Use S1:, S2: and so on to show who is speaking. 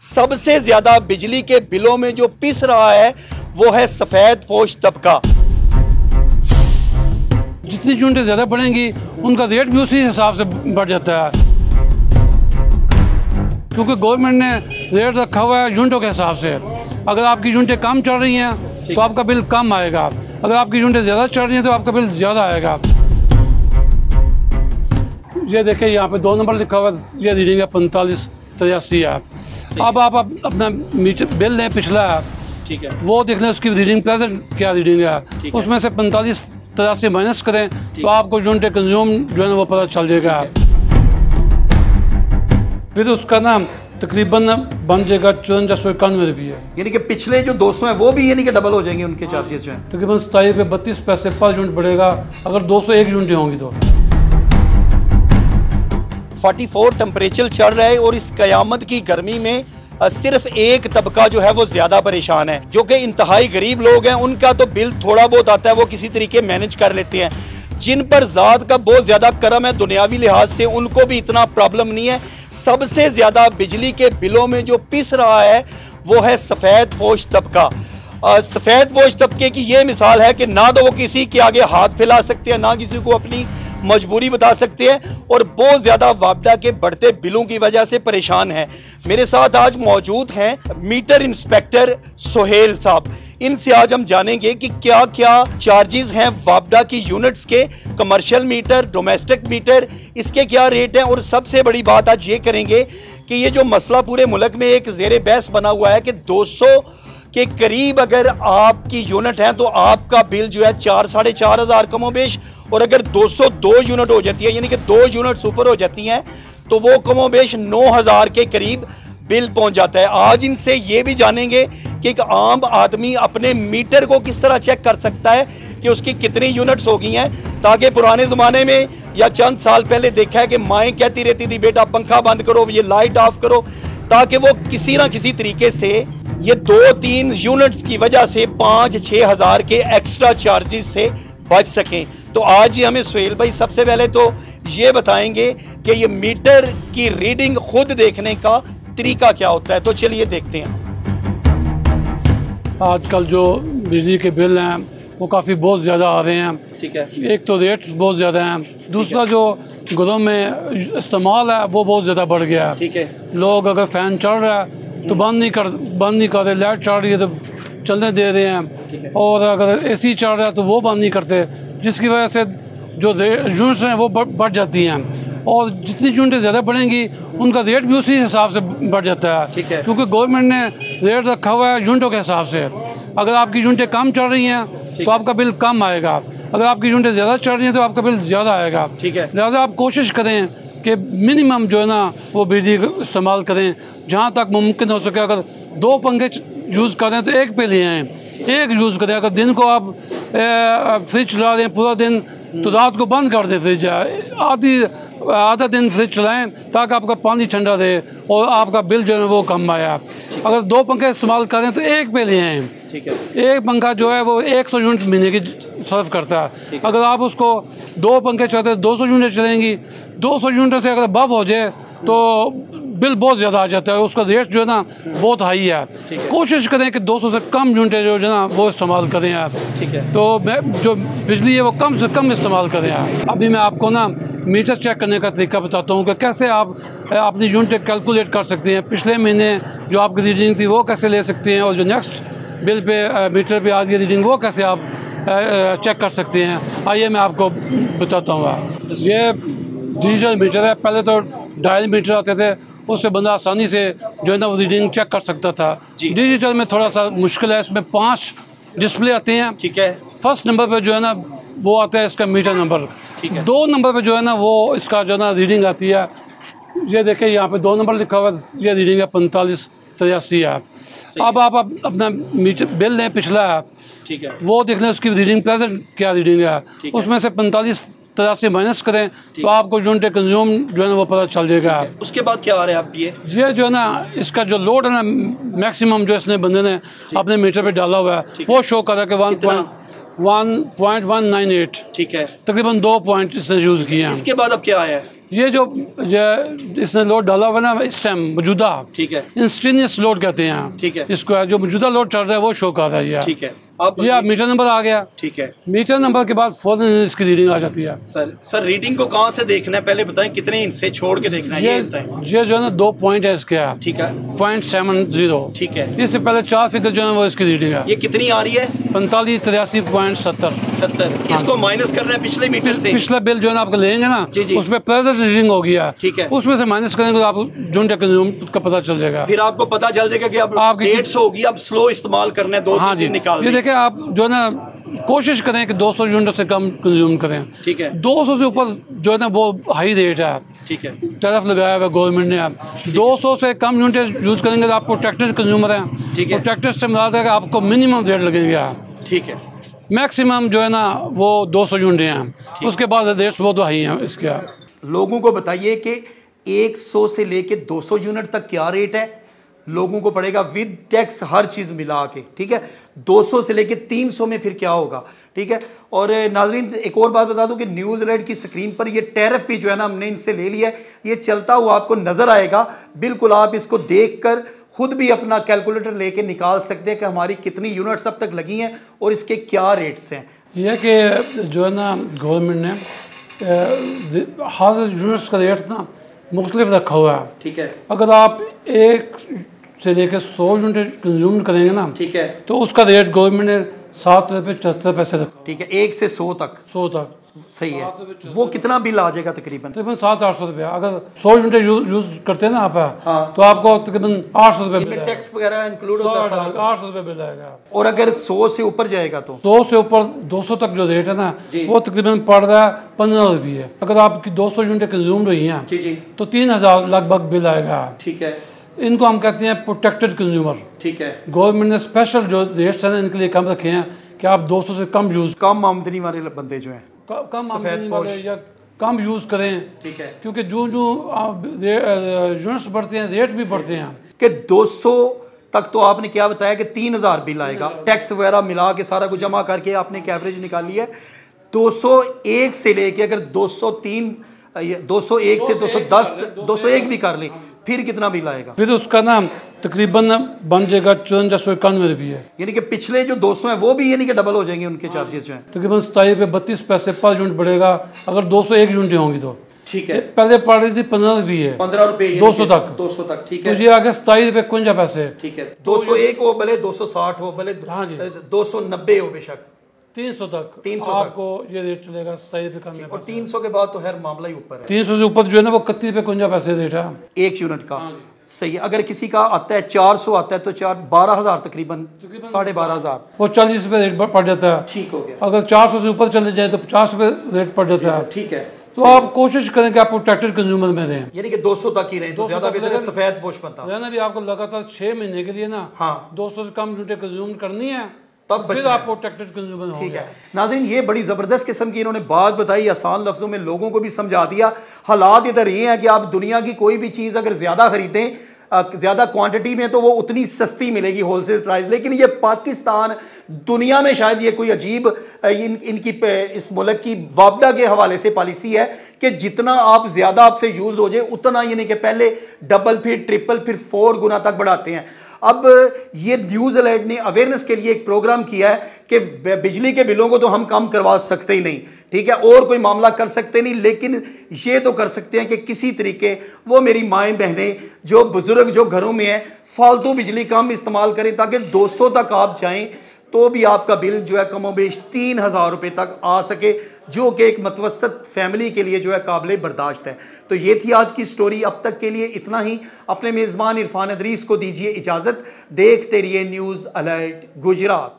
S1: सबसे ज्यादा बिजली के बिलों में जो पिस रहा है वो है सफेद पोश तबका।
S2: जितनी यूनिटें ज़्यादा बढ़ेंगी उनका रेट भी उसी हिसाब से बढ़ जाता है, क्योंकि गवर्नमेंट ने रेट रखा हुआ है यूनिटों के हिसाब से। अगर आपकी यूनिटें कम चल रही हैं तो आपका बिल कम आएगा, अगर आपकी यूनिटें ज़्यादा चल रही हैं तो आपका बिल ज़्यादा आएगा। ये देखिए यहाँ पे 2 नंबर लिखा हुआ है, ये रीडिंग है 4583 है। अब आप अपना मीटर बिल लें पिछला,
S3: ठीक है,
S2: वो देख लें उसकी रीडिंग प्रेजेंट क्या रीडिंग है, उसमें से 4583 माइनस करें तो आपको यूनिट कंज्यूम जो है ना वो पता चल जाएगा। फिर उसका ना तकरीबन बन जाएगा 5491 रुपये,
S1: यानी कि पिछले जो 200 हैं वो भी यानी कि डबल हो जाएंगे उनके चार्जेस जो हैं।
S2: तकरीबन 27 पे 32 पैसे पर यूनिट बढ़ेगा अगर 201 यूनिटें होंगी तो।
S1: 44 टेम्परेचर चल रहा है और इस कयामत की गर्मी में सिर्फ एक तबका जो है वो ज्यादा परेशान है, जो कि इंतहाई गरीब लोग हैं। उनका तो बिल थोड़ा बहुत आता है, वो किसी तरीके मैनेज कर लेते हैं। जिन पर ज़ात का बहुत ज़्यादा करम है दुनियावी लिहाज से, उनको भी इतना प्रॉब्लम नहीं है। सबसे ज़्यादा बिजली के बिलों में जो पिस रहा है वो है सफ़ेद पोश तबका। सफ़ेद पोश तबके की ये मिसाल है कि ना तो वो किसी के आगे हाथ फैला सकते हैं, ना किसी को अपनी मजबूरी बता सकते हैं, और बहुत ज़्यादा वापडा के बढ़ते बिलों की वजह से परेशान हैं। मेरे साथ आज मौजूद हैं मीटर इंस्पेक्टर सोहेल साहब। इनसे आज हम जानेंगे कि क्या क्या चार्जेस हैं वापडा की यूनिट्स के, कमर्शियल मीटर, डोमेस्टिक मीटर, इसके क्या रेट हैं। और सबसे बड़ी बात आज ये करेंगे कि ये जो मसला पूरे मुल्क में एक ज़ेरे बहस बना हुआ है कि 200 के करीब अगर आपकी यूनिट है तो आपका बिल जो है 4-4.5 हज़ार कमोबेश, और अगर 202 यूनिट हो जाती है यानी कि 2 यूनिट्स ऊपर हो जाती हैं तो वो कमोबेश 9,000 के करीब बिल पहुंच जाता है। आज इनसे ये भी जानेंगे कि एक आम आदमी अपने मीटर को किस तरह चेक कर सकता है कि उसकी कितनी यूनिट्स हो गई हैं, ताकि पुराने ज़माने में या चंद साल पहले देखा है कि माएँ कहती रहती थी बेटा पंखा बंद करो, ये लाइट ऑफ करो, ताकि वो किसी ना किसी तरीके से ये 2-3 यूनिट्स की वजह से 5-6 हज़ार के एक्स्ट्रा चार्जेस से बच सकें। तो आज ही हमें सोहेल भाई सबसे पहले तो ये बताएंगे कि ये मीटर की रीडिंग खुद देखने का तरीका क्या होता है। तो चलिए देखते हैं। आजकल जो बिजली के बिल हैं वो काफ़ी बहुत ज़्यादा आ रहे हैं,
S3: ठीक है।
S2: एक तो रेट्स बहुत ज़्यादा हैं, दूसरा जो घरों में इस्तेमाल है वो बहुत ज़्यादा बढ़ गया है।
S3: ठीक है,
S2: लोग अगर फ़ैन चल रहा है तो बंद नहीं कर रहे, लाइट चल रही है तो चलने दे रहे हैं, और अगर एसी चल रहा है तो वो बंद नहीं करते, जिसकी वजह से जो यूनिट्स हैं वो बढ़ जाती हैं। और जितनी यूनिटें ज़्यादा बढ़ेंगी उनका रेट भी उसी हिसाब से बढ़ जाता है,
S3: ठीक है,
S2: क्योंकि गवर्नमेंट ने रेट रखा हुआ है यूनिटों के हिसाब से। अगर आपकी यूनिटें कम चल रही हैं तो आपका बिल कम आएगा, अगर आपकी यूनिटें ज़्यादा चल रही हैं तो आपका बिल ज़्यादा आएगा।
S3: ठीक है,
S2: लिहाजा आप कोशिश करें कि मिनिमम जो है ना वो बिजली इस्तेमाल करें जहाँ तक मुमकिन हो सके। अगर 2 पंखे यूज़ करें तो 1 पे ले आएँ, 1 यूज़ करें। अगर दिन को आप फ्रिज चला दें पूरा दिन तो रात को बंद कर दें फ्रिज, आधा दिन फ्रिज चलाएं ताकि आपका पानी ठंडा रहे और आपका बिल जो है वो कम आया। अगर 2 पंखे इस्तेमाल करें तो 1 पे ले आएँ।
S3: ठीक है,
S2: 1 पंखा जो है वो 100 यूनिट महीने की सर्व करता है। अगर आप उसको 2 पंखे चलाते हैं 200 यूनिट चलेंगी, 200 यूनिट से अगर बफ हो जाए तो बिल बहुत ज़्यादा आ जाता है, उसका रेट जो है ना बहुत हाई है। कोशिश करें कि 200 से कम यूनिटें जो है ना वो इस्तेमाल करें आप।
S3: ठीक है,
S2: तो जो बिजली है वो कम से कम इस्तेमाल करें आप। अभी मैं आपको ना मीटर चेक करने का तरीका बताता हूँ कि कैसे आप अपनी यूनिटें कैलकुलेट कर सकते हैं। पिछले महीने जो आपकी रीडिंग थी वो कैसे ले सकते हैं, और जो नेक्स्ट बिल पे मीटर पे आ रही है रीडिंग वो कैसे आप चेक कर सकते हैं। आइए मैं आपको बताता हूँ। ये डिजिटल मीटर है, पहले तो डायल मीटर आते थे, उससे बंदा आसानी से जो है ना वो रीडिंग चेक कर सकता था। डिजिटल में थोड़ा सा मुश्किल है, इसमें 5 डिस्प्ले आते हैं।
S3: ठीक है,
S2: फर्स्ट नंबर पे जो है ना वो आता है इसका मीटर नंबर, 2 नंबर पे जो है ना वो इसका जो है ना रीडिंग आती है। ये देखिए यहाँ पे 2 नंबर लिखा हुआ है, ये रीडिंग है 4583 है। अब आप अपना मीटर बिल लें पिछला,
S3: ठीक है,
S2: वो देख लें उसकी रीडिंग प्रेजेंट क्या रीडिंग है, उसमें से 4583 माइनस करें तो आपको यूनिट कंज्यूम जो है ना वो पता चल जाएगा।
S3: उसके बाद क्या आ रहा है आप ये
S2: जो है ना इसका जो लोड है ना मैक्सिमम जो इसने बंदे ने अपने मीटर पे डाला हुआ है वो शो कर रहा है कि 1.198।
S3: ठीक है,
S2: तकरीबन 2 पॉइंट इसने यूज़ किए हैं।
S3: इसके बाद अब क्या आया है?
S2: ये जो इसने लोड डाला हुआ ना इस टाइम मौजूदा,
S3: ठीक है,
S2: इंस्टेंटेनियस लोड कहते हैं,
S3: ठीक है,
S2: इसको जो मौजूदा लोड चल रहा है वो शो कर रहा है ये,
S3: ठीक है।
S2: ये आप मीटर नंबर आ गया,
S3: ठीक है।
S2: मीटर नंबर के बाद फौरन इसकी रीडिंग आ जाती है।
S3: सर रीडिंग को कहाँ से देखना है, पहले बताएं, कितने इंच से छोड़ के देखना है ये बताएं।
S2: ये जो है ना 2 पॉइंट है इसके,
S3: ठीक है,
S2: 0.70,
S3: ठीक है।
S2: इससे पहले 4 फिगर जो है वो इसकी रीडिंग है।
S3: ये कितनी आ रही है?
S2: 4583.70।
S3: इसको माइनस करना है पिछले मीटर से।
S2: पिछला बिल जो है ना आपको लेंगे ना,
S3: जी जी,
S2: उसमें प्रेजेंट रीडिंग हो गया,
S3: ठीक है,
S2: उसमें से माइनस करेंगे तो आप यूनिट कंज्यूम का पता चल जाएगा।
S3: फिर आपको पता चल जाएगा कि अब 150 होगी, अब स्लो इस्तेमाल करना है, 2
S2: हाँ जी
S3: निकाल।
S2: ये देखें आप जो है ना कोशिश करें कि 200 यूनिट से कम कंज्यूम करें,
S3: ठीक है।
S2: 200 से ऊपर जो है ना वो हाई रेट है,
S3: ठीक है,
S2: टैरिफ लगाया हुआ गवर्नमेंट ने। 200 से कम यूनिट यूज़ करेंगे तो आप प्रोटेक्टेड कंज्यूमर हैं,
S3: ठीक है।
S2: प्रोटेक्टेड से मिला देगा आपको मिनिमम रेट लगेगा,
S3: ठीक है।
S2: मैक्सिमम जो है ना वो 200 यूनिट हैं, उसके बाद रेट्स वो तो हाई हैं इसके।
S1: लोगों को बताइए कि 100 से लेके 200 यूनिट तक क्या रेट है, लोगों को पड़ेगा विद टैक्स हर चीज़ मिला के, ठीक है। 200 से लेके 300 में फिर क्या होगा, ठीक है। और नाजरीन एक और बात बता दूं कि न्यूज़ अलर्ट की स्क्रीन पर ये टैरिफ भी जो है ना हमने इनसे ले लिया है, ये चलता हुआ आपको नज़र आएगा, बिल्कुल आप इसको देखकर खुद भी अपना कैलकुलेटर लेके निकाल सकते हैं कि हमारी कितनी यूनिट्स अब तक लगी हैं और इसके क्या रेट्स हैं।
S2: यह कि जो है ना गवर्नमेंट ने हर यूनिट्स का रेट ना मुख्तलिफ रखा हुआ है,
S3: ठीक है।
S2: अगर आप 1 से लेकर 100 यूनिट कंज्यूम करेंगे ना,
S3: ठीक है,
S2: तो उसका रेट गवर्नमेंट ने 7 रुपये 74 पैसे रखा,
S1: ठीक है। 1 से 100 तक,
S2: 100 तक
S1: सही है। वो कितना बिल आ जाएगा तकरीबन?
S2: तकरीबन 700-800 रुपये। अगर 100 यूनिट यूज़ करते हैं ना आप,
S1: हाँ,
S2: तो आपको तकरीबन 800 रुपये बिल,
S1: टैक्स वगैरह इंक्लूड होता है,
S2: 800 रुपये बिल आएगा।
S1: और अगर 100 से ऊपर जाएगा तो
S2: 100 से ऊपर 200 तक जो रेट है ना वो तकरीबन पड़ रहा है 15 रुपये। अगर आपकी 200 यूनिट कंज्यूम हुई हैं
S3: जी जी,
S2: तो 3000 लगभग बिल आएगा,
S3: ठीक है।
S2: इनको हम कहते हैं प्रोटेक्टेड कंज्यूमर,
S3: ठीक है।
S2: गवर्नमेंट ने स्पेशल जो रेट्स हैं इनके लिए कम रखे हैं कि आप 200 से कम यूज़,
S1: कम आमदनी वाले बंदे जो हैं,
S2: कम आमदनी वाले या कम यूज़ करें,
S3: ठीक है।
S2: क्योंकि जो यूनिट्स बढ़ते हैं रेट भी बढ़ते हैं।
S1: कि 200 तक तो आपने क्या बताया कि 3000 बिल आएगा, टैक्स वगैरह मिला के सारा कुछ जमा करके आपने एक एवरेज निकाली है। 201 से लेके अगर 203, 201 से 210, 201 भी कर ले, फिर कितना बिल आएगा?
S2: फिर उसका ना तकरीबन बन जाएगा 5491 रुपये,
S1: यानी कि पिछले जो 200 हैं वो भी यानी कि डबल हो जाएंगे उनके चार्जेस जो हैं।
S2: तकरीबन 27 रुपये 32 पैसे पर यूनिट बढ़ेगा अगर 201 यूनिट होंगी तो,
S3: ठीक है।
S2: पहले पड़ रही थी 15 रुपये,
S3: 15 रुपये
S2: 200 तक,
S3: 200 तक, ठीक
S2: तो
S3: है।
S2: ये आ गया 27 रुपये 51 पैसे,
S3: ठीक है।
S1: 201 हो भले 260 हो भले
S2: हाँ जी,
S1: 290 हो बेशक,
S2: 300 तक
S1: 300
S2: आपको ये रेट चलेगा 27 रुपये कम।
S1: और 300 के बाद तो हर मामला ही ऊपर है।
S2: 300 से ऊपर जो है ना वो 31 रुपये 51 पैसे रेट है
S1: एक यूनिट का, सही है। अगर किसी का आता है 400 आता है तो 12,000 तकरीबन 12,500,
S2: वो 40 रुपये रेट पड़ जाता है,
S3: ठीक हो गया।
S2: अगर 400 से ऊपर चले जाए तो 50 रुपये रेट पड़ जाता है,
S3: ठीक है।
S2: तो आप कोशिश करें कि आप प्रोटेक्टेड कंज्यूमर में रहें,
S1: यानी कि 200 तक ही रहे तो
S2: 200
S1: ज्यादा
S2: तक
S1: बेहतर है,
S2: लेकिन
S1: सफेद पोश बनता
S2: रहना भी आपको लगातार 6 महीने के लिए ना,
S1: हाँ,
S2: 200 से कम यूनिट कंज्यूम करनी है,
S1: तब
S2: फिर
S1: बचना
S2: आप
S1: है।
S2: प्रोटेक्टेड कंज्यूमर
S1: ठीक है नाज़रीन, ये बड़ी ज़बरदस्त किस्म की इन्होंने बात बताई, आसान लफ्ज़ों में लोगों को भी समझा दिया। हालात इधर ये हैं कि आप दुनिया की कोई भी चीज़ अगर ज़्यादा खरीदें, ज़्यादा क्वांटिटी में, तो वो उतनी सस्ती मिलेगी होलसेल प्राइस। लेकिन ये पाकिस्तान दुनिया में शायद ये कोई अजीब इनकी इस मुल्क की वापदा के हवाले से पॉलिसी है कि जितना आप ज़्यादा आपसे यूज़ हो जाए उतना, यानी कि पहले डबल फिर ट्रिपल फिर 4 गुना तक बढ़ाते हैं। अब ये न्यूज़ अलर्ट ने अवेयरनेस के लिए एक प्रोग्राम किया है कि बिजली के बिलों को तो हम कम करवा सकते ही नहीं, ठीक है, और कोई मामला कर सकते नहीं, लेकिन ये तो कर सकते हैं कि किसी तरीके वो मेरी माएँ बहनें जो बुजुर्ग जो घरों में हैं फालतू बिजली कम इस्तेमाल करें, ताकि 200 तक आप जाएं तो भी आपका बिल जो है कमोबेश 3000 रुपये तक आ सके, जो कि एक मतवसत फैमिली के लिए जो है काबिल बर्दाश्त है। तो ये थी आज की स्टोरी, अब तक के लिए इतना ही। अपने मेज़बान इरफान अदरीस को दीजिए इजाज़त। देखते रहिए न्यूज़ अलर्ट गुजरात।